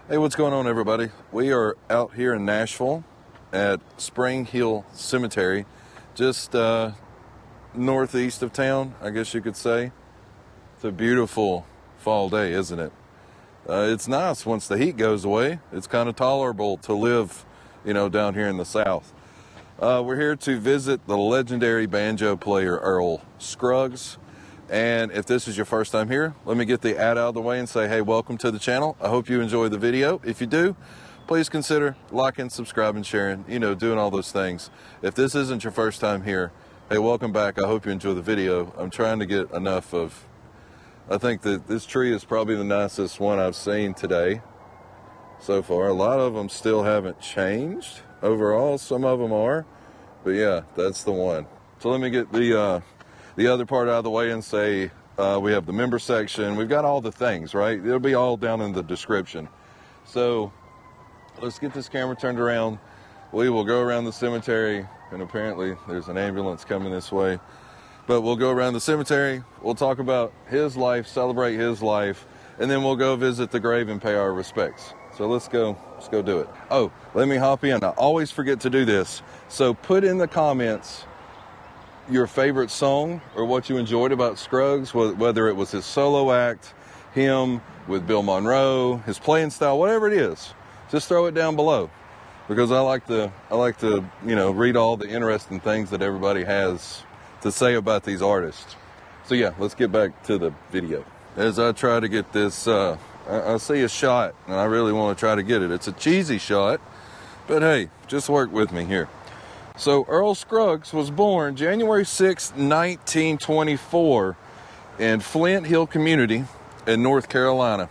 Hey, what's going on, everybody? We are out here in Nashville at Spring Hill Cemetery, just northeast of town, I guess you could say. It's a beautiful fall day, isn't it? It's nice once the heat goes away. It's kind of tolerable to live, down here in the South. We're here to visit the legendary banjo player Earl Scruggs. And if this is your first time here, let me get the ad out of the way and say, hey, welcome to the channel. I hope you enjoy the video. If you do, please consider liking, subscribing, sharing, doing all those things. If this isn't your first time here, hey, welcome back. I hope you enjoy the video. I'm trying to get enough of, I think that this tree is probably the nicest one I've seen today so far. A lot of them still haven't changed overall. Some of them are, but yeah, that's the one. So let me get the other part out of the way and say we have the member section. We've got all the things, right? It'll be all down in the description. So let's get this camera turned around. We will go around the cemetery, and apparently there's an ambulance coming this way. But we'll go around the cemetery. We'll talk about his life, celebrate his life, and then we'll go visit the grave and pay our respects. So let's go do it. Oh, let me hop in. I always forget to do this. So put in the comments your favorite song or what you enjoyed about Scruggs, whether it was his solo act, him with Bill Monroe, his playing style, whatever it is. Just throw it down below, because I like to read all the interesting things that everybody has to say about these artists. So yeah, let's get back to the video. As I try to get this, I see a shot and I really want to try to get it. It's a cheesy shot, but hey, just work with me here. So Earl Scruggs was born January 6, 1924 in Flint Hill community in North Carolina.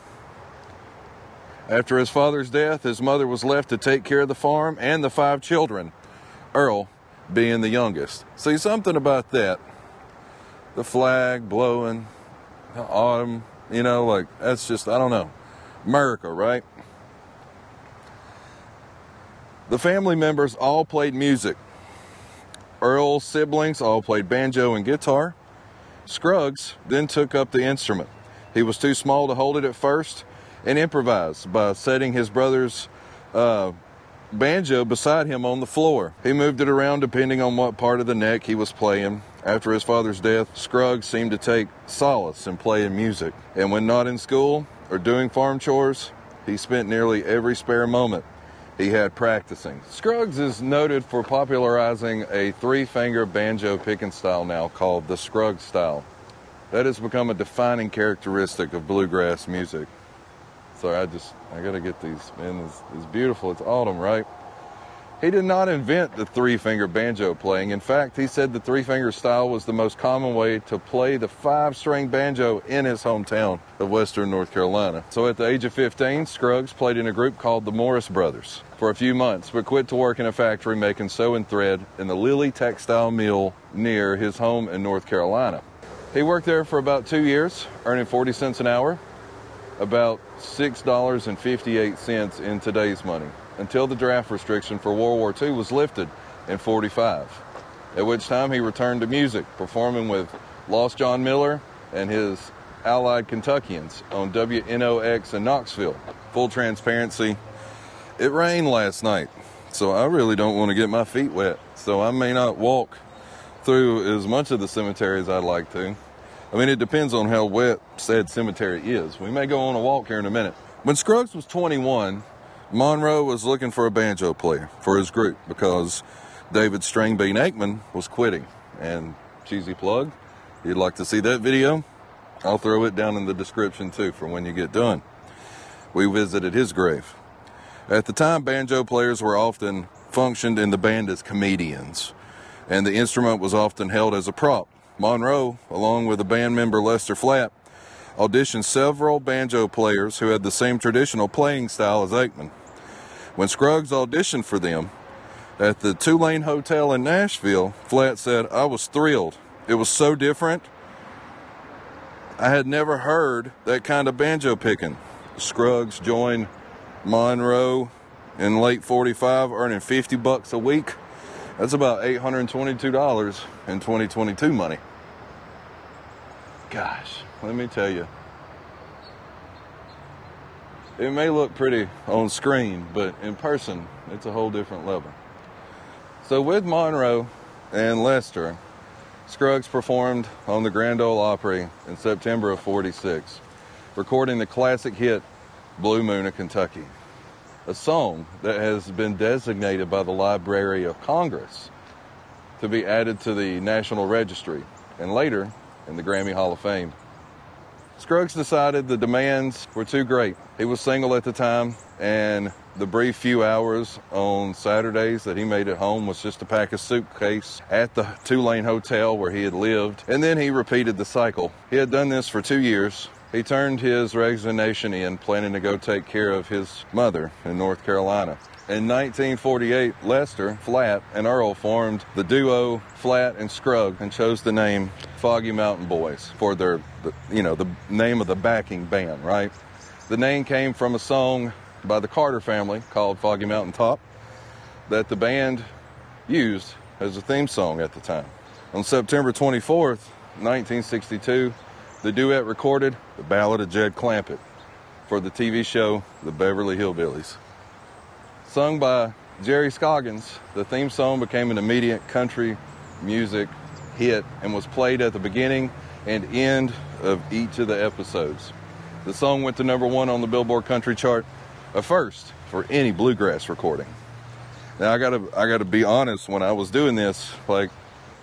After his father's death, his mother was left to take care of the farm and the 5 children, Earl being the youngest. See, something about that, the flag blowing, the autumn, that's just, I don't know, America, right? The family members all played music. Earl's siblings all played banjo and guitar. Scruggs then took up the instrument. He was too small to hold it at first and improvised by setting his brother's banjo beside him on the floor. He moved it around depending on what part of the neck he was playing. After his father's death, Scruggs seemed to take solace in playing music. And when not in school or doing farm chores, he spent nearly every spare moment he had practicing. Scruggs is noted for popularizing a 3-finger banjo picking style now called the Scruggs style. That has become a defining characteristic of bluegrass music. Sorry, I gotta get these, man, it's beautiful. It's autumn, right? He did not invent the 3-finger banjo playing. In fact, he said the 3-finger style was the most common way to play the 5-string banjo in his hometown of Western North Carolina. So at the age of 15, Scruggs played in a group called the Morris Brothers for a few months, but quit to work in a factory making sewing thread in the Lilly Textile Mill near his home in North Carolina. He worked there for about 2 years, earning 40 cents an hour, about $6.58 in today's money, until the draft restriction for World War II was lifted in '45, at which time he returned to music, performing with Lost John Miller and his Allied Kentuckians on WNOX in Knoxville. Full transparency, it rained last night, so I really don't want to get my feet wet, so I may not walk through as much of the cemetery as I'd like to. I mean, it depends on how wet said cemetery is. We may go on a walk here in a minute. When Scruggs was 21, Monroe was looking for a banjo player for his group because David Stringbean Aikman was quitting. And cheesy plug, if you'd like to see that video, I'll throw it down in the description too for when you get done. We visited his grave. At the time, banjo players were often functioned in the band as comedians, and the instrument was often held as a prop. Monroe, along with a band member Lester Flatt, auditioned several banjo players who had the same traditional playing style as Aikman. When Scruggs auditioned for them at the Tulane Hotel in Nashville, Flatt said, "I was thrilled. It was so different. I had never heard that kind of banjo picking." Scruggs joined Monroe in late '45, earning $50 a week. That's about $822 in 2022 money. Gosh, let me tell you, It may look pretty on screen, but in person, it's a whole different level. So with Monroe and Lester, Scruggs performed on the Grand Ole Opry in September of '46, recording the classic hit, Blue Moon of Kentucky, a song that has been designated by the Library of Congress to be added to the National Registry and later in the Grammy Hall of Fame. Scruggs decided the demands were too great. He was single at the time, and the brief few hours on Saturdays that he made at home was just to pack his suitcase at the Tulane Hotel where he had lived, and then he repeated the cycle. He had done this for 2 years. He turned his resignation in, planning to go take care of his mother in North Carolina. In 1948, Lester, Flatt, and Earl formed the duo Flatt and Scruggs and chose the name Foggy Mountain Boys for the name of the backing band, right? The name came from a song by the Carter family called Foggy Mountain Top that the band used as a theme song at the time. On September 24th, 1962, the duet recorded The Ballad of Jed Clampett for the TV show The Beverly Hillbillies. Sung by Jerry Scoggins, the theme song became an immediate country music hit and was played at the beginning and end of each of the episodes. The song went to #1 on the Billboard Country chart, a first for any bluegrass recording. Now I gotta be honest, when I was doing this, like,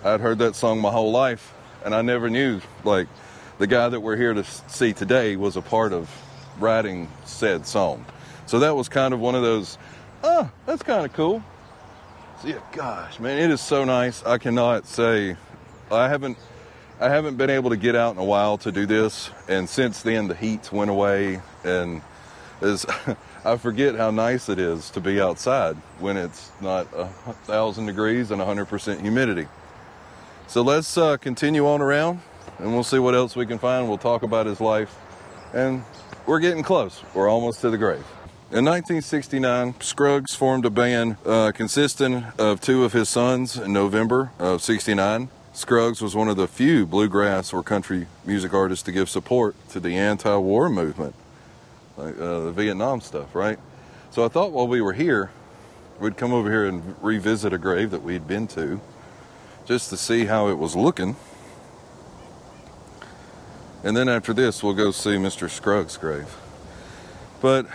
I'd heard that song my whole life, and I never knew, like, the guy that we're here to see today was a part of writing said song. So that was kind of one of those, that's kind of cool. So yeah, gosh, man, it is so nice. I cannot say, I haven't been able to get out in a while to do this, and since then the heat went away, and I forget how nice it is to be outside when it's not 1,000 degrees and 100% humidity. So let's continue on around, and we'll see what else we can find. We'll talk about his life, and we're getting close. We're almost to the grave. In 1969, Scruggs formed a band consisting of 2 of his sons in November of '69. Scruggs was one of the few bluegrass or country music artists to give support to the anti-war movement, like the Vietnam stuff, right? So I thought while we were here, we'd come over here and revisit a grave that we'd been to, just to see how it was looking. And then after this, we'll go see Mr. Scruggs' grave. But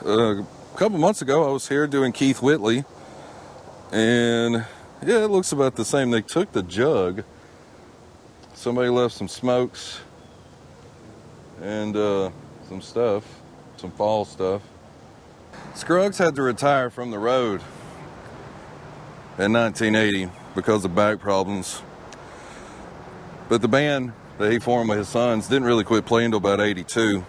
a couple months ago, I was here doing Keith Whitley, and yeah, it looks about the same. They took the jug. Somebody left some smokes and some stuff, some fall stuff. Scruggs had to retire from the road in 1980 because of back problems. But the band that he formed with his sons didn't really quit playing until about '82.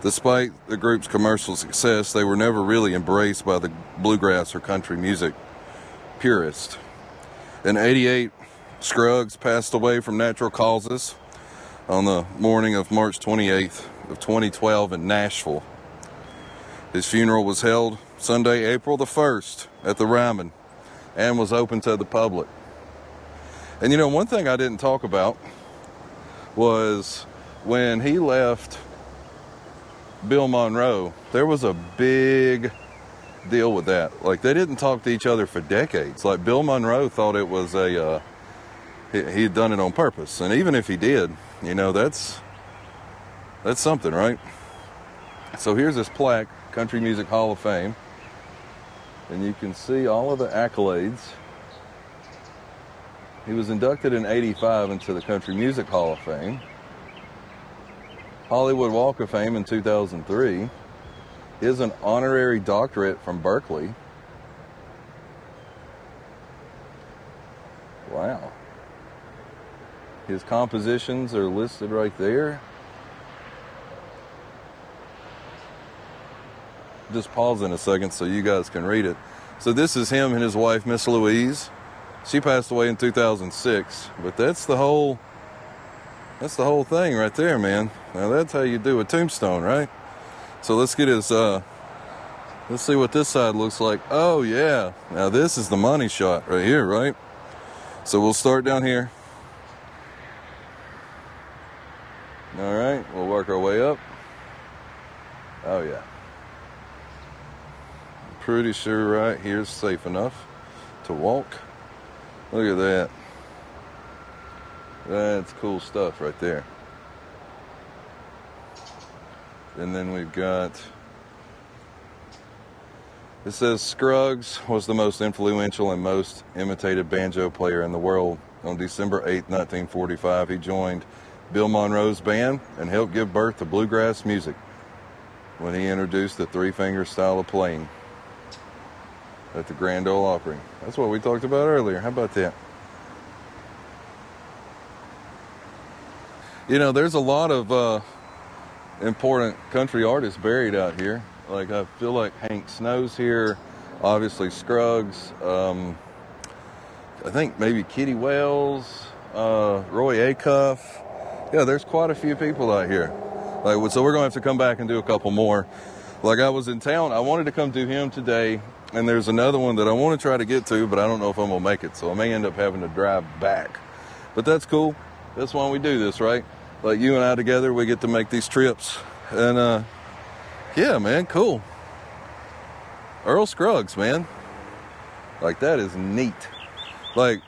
Despite the group's commercial success, they were never really embraced by the bluegrass or country music purist. In '88, Scruggs passed away from natural causes on the morning of March 28th of 2012 in Nashville. His funeral was held Sunday, April the 1st at the Ryman and was open to the public. And you know, one thing I didn't talk about was when he left Bill Monroe, there was a big deal with that. Like, they didn't talk to each other for decades. Like, Bill Monroe thought it was he had done it on purpose. And even if he did, you know, that's something, right? So here's this plaque, Country Music Hall of Fame. And you can see all of the accolades. He was inducted in '85 into the Country Music Hall of Fame. Hollywood Walk of Fame in 2003. He has an honorary doctorate from Berkeley. Wow. His compositions are listed right there. Just pause in a second so you guys can read it. So this is him and his wife, Miss Louise. She passed away in 2006, but that's the whole thing right there, man. Now that's how you do a tombstone, right? So let's get his, let's see what this side looks like. Oh yeah, now this is the money shot right here, right? So we'll start down here. All right, we'll work our way up. Oh yeah. pretty sure right here's safe enough to walk. Look at that. That's cool stuff right there. And then we've got, it says Scruggs was the most influential and most imitated banjo player in the world. On December 8, 1945, he joined Bill Monroe's band and helped give birth to bluegrass music when he introduced the three-finger style of playing at the Grand Ole Opry. That's what we talked about earlier. How about that? You know, there's a lot of important country artists buried out here. Like, I feel like Hank Snow's here, obviously Scruggs, I think maybe Kitty Wells, Roy Acuff. Yeah, there's quite a few people out here. Like, so we're going to have to come back and do a couple more. Like, I was in town, I wanted to come do him today, and there's another one that I want to try to get to, but I don't know if I'm going to make it, so I may end up having to drive back. But that's cool. That's why we do this, right? Like, you and I together, we get to make these trips. And, yeah, man, cool. Earl Scruggs, man. Like, that is neat. Like,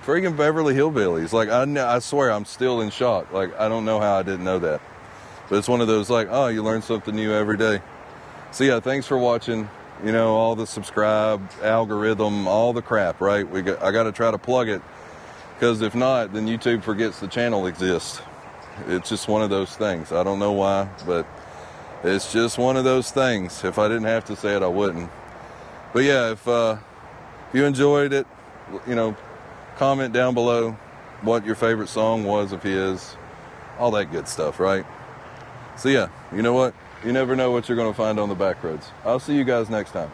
freaking Beverly Hillbillies. Like, I swear I'm still in shock. Like, I don't know how I didn't know that. But it's one of those, like, oh, you learn something new every day. So, yeah, thanks for watching. You know, all the subscribe, algorithm, all the crap, right? I got to try to plug it. Because if not, then YouTube forgets the channel exists. It's just one of those things. I don't know why, but it's just one of those things. If I didn't have to say it, I wouldn't. But yeah, if you enjoyed it, you know, comment down below what your favorite song was of his. All that good stuff, right? So yeah, you know what? You never know what you're going to find on the back roads. I'll see you guys next time.